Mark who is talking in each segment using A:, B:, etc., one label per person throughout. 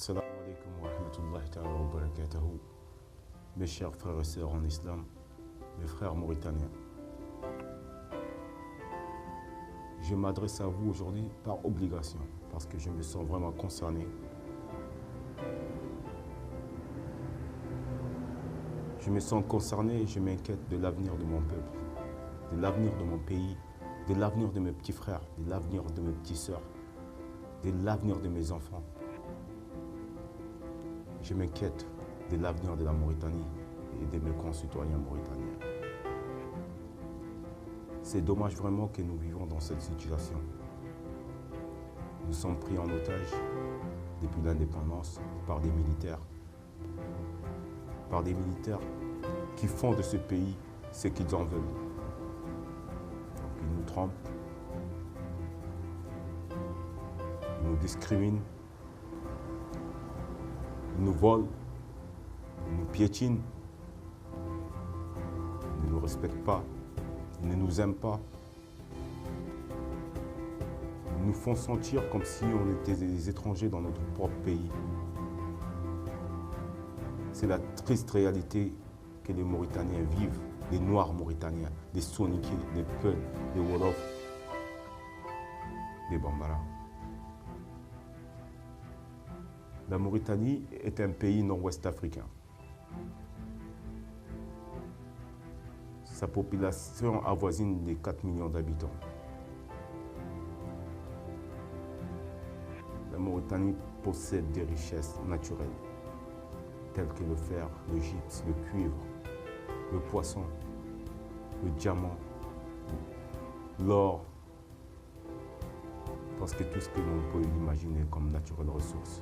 A: Assalamu alaikum wa rahmatullahi ta'ala wa barakatuhu. Mes chers frères et sœurs en islam, mes frères mauritaniens, je m'adresse à vous aujourd'hui par obligation, parce que je me sens vraiment concerné. Je me sens concerné et je m'inquiète de l'avenir de mon peuple, de l'avenir de mon pays, de l'avenir de mes petits frères, de l'avenir de mes petites sœurs, de l'avenir de mes enfants. Je m'inquiète de l'avenir de la Mauritanie et de mes concitoyens mauritaniens. C'est dommage vraiment que nous vivons dans cette situation. Nous sommes pris en otage depuis l'indépendance par des militaires qui font de ce pays ce qu'ils en veulent. Donc, ils nous trompent, ils nous discriminent, ils nous volent, ils nous piétinent, ils ne nous respectent pas, ils ne nous aiment pas. Ils nous font sentir comme si on était des étrangers dans notre propre pays. C'est la triste réalité que les Mauritaniens vivent, les Noirs mauritaniens, les Soninké, les Peuls, les Wolof, les Bambara. La Mauritanie est un pays nord-ouest africain. Sa population avoisine les 4 millions d'habitants. La Mauritanie possède des richesses naturelles, telles que le fer, le gypse, le cuivre, le poisson, le diamant, l'or, parce que tout ce que l'on peut imaginer comme naturelles ressources.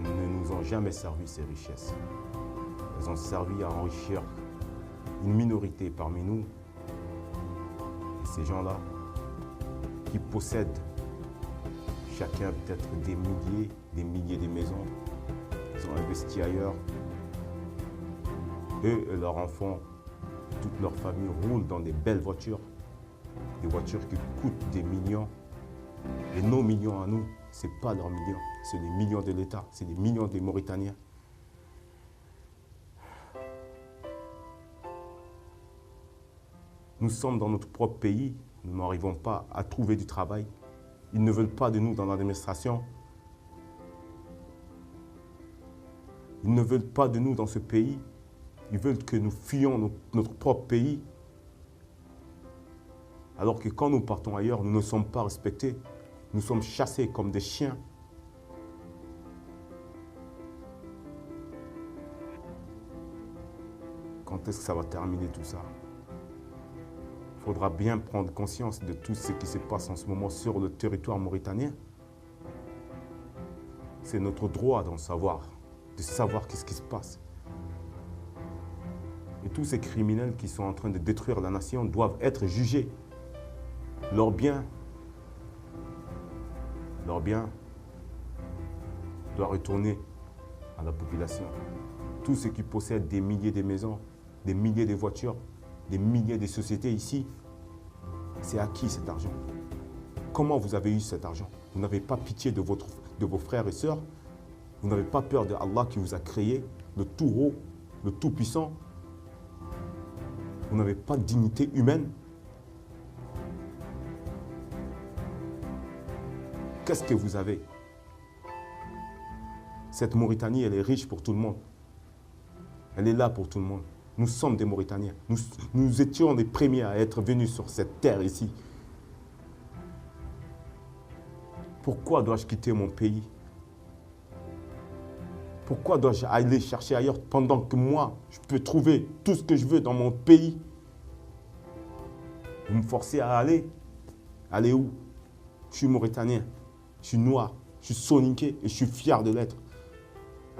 A: Elles ne nous ont jamais servi ces richesses. Elles ont servi à enrichir une minorité parmi nous. Et ces gens-là, qui possèdent chacun peut-être des milliers de maisons, ils ont investi ailleurs. Eux et leurs enfants, toute leur famille roulent dans des belles voitures, des voitures qui coûtent des millions. Et nos millions à nous, ce n'est pas leurs millions, c'est les millions de l'État, c'est les millions des Mauritaniens. Nous sommes dans notre propre pays, nous n'arrivons pas à trouver du travail. Ils ne veulent pas de nous dans l'administration. Ils ne veulent pas de nous dans ce pays. Ils veulent que nous fuyions notre propre pays. Alors que quand nous partons ailleurs, nous ne sommes pas respectés. Nous sommes chassés comme des chiens. Quand est-ce que ça va terminer tout ça? Il faudra bien prendre conscience de tout ce qui se passe en ce moment sur le territoire mauritanien. C'est notre droit d'en savoir, de savoir qu'est-ce qui se passe. Et tous ces criminels qui sont en train de détruire la nation doivent être jugés. Leurs biens doivent retourner à la population. Tous ceux qui possèdent des milliers de maisons, des milliers de voitures, des milliers de sociétés ici, c'est à qui cet argent? Comment vous avez eu cet argent? Vous n'avez pas pitié de vos frères et sœurs? Vous n'avez pas peur de Allah qui vous a créé, le tout haut, le tout puissant? Vous n'avez pas de dignité humaine? Qu'est-ce que vous avez? Cette Mauritanie, elle est riche pour tout le monde. Elle est là pour tout le monde. Nous sommes des Mauritaniens. Nous étions les premiers à être venus sur cette terre ici. Pourquoi dois-je quitter mon pays? Pourquoi dois-je aller chercher ailleurs pendant que moi, je peux trouver tout ce que je veux dans mon pays? Vous me forcez à aller? Aller où? Je suis Mauritanien, je suis noir, je suis soninké et je suis fier de l'être.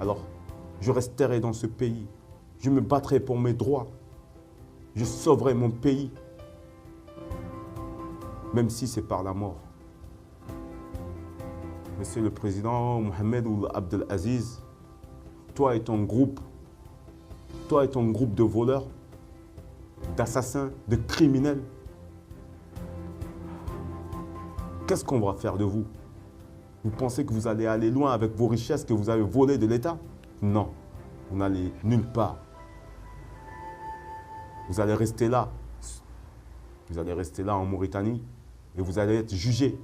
A: Alors, je resterai dans ce pays. Je me battrai pour mes droits. Je sauverai mon pays. Même si c'est par la mort. Monsieur le Président Mohamed Ould Abdel Aziz, toi et ton groupe de voleurs, d'assassins, de criminels, qu'est-ce qu'on va faire de vous? Vous pensez que vous allez aller loin avec vos richesses que vous avez volées de l'État? Non, vous n'allez nulle part. Vous allez rester là. Vous allez rester là en Mauritanie et vous allez être jugé.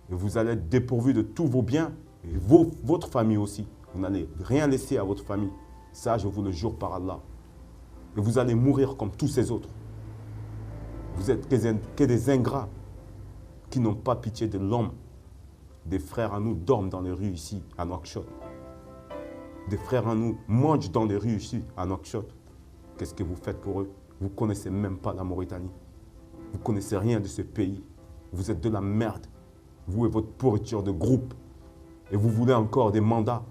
A: Et vous allez être dépourvu de tous vos biens et votre famille aussi. Vous n'allez rien laisser à votre famille. Ça, je vous le jure par Allah. Et vous allez mourir comme tous ces autres. Vous êtes que des ingrats qui n'ont pas pitié de l'homme. Des frères à nous dorment dans les rues ici, à Nouakchott. Des frères à nous mangent dans les rues ici, à Nouakchott. Qu'est-ce que vous faites pour eux? Vous ne connaissez même pas la Mauritanie. Vous ne connaissez rien de ce pays. Vous êtes de la merde. Vous et votre pourriture de groupe. Et vous voulez encore des mandats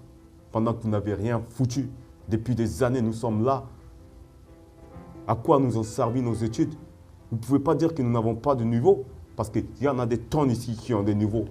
A: pendant que vous n'avez rien foutu. Depuis des années, nous sommes là. À quoi nous ont servi nos études? Vous ne pouvez pas dire que nous n'avons pas de niveau, parce qu'il y en a des tonnes ici qui ont des niveaux.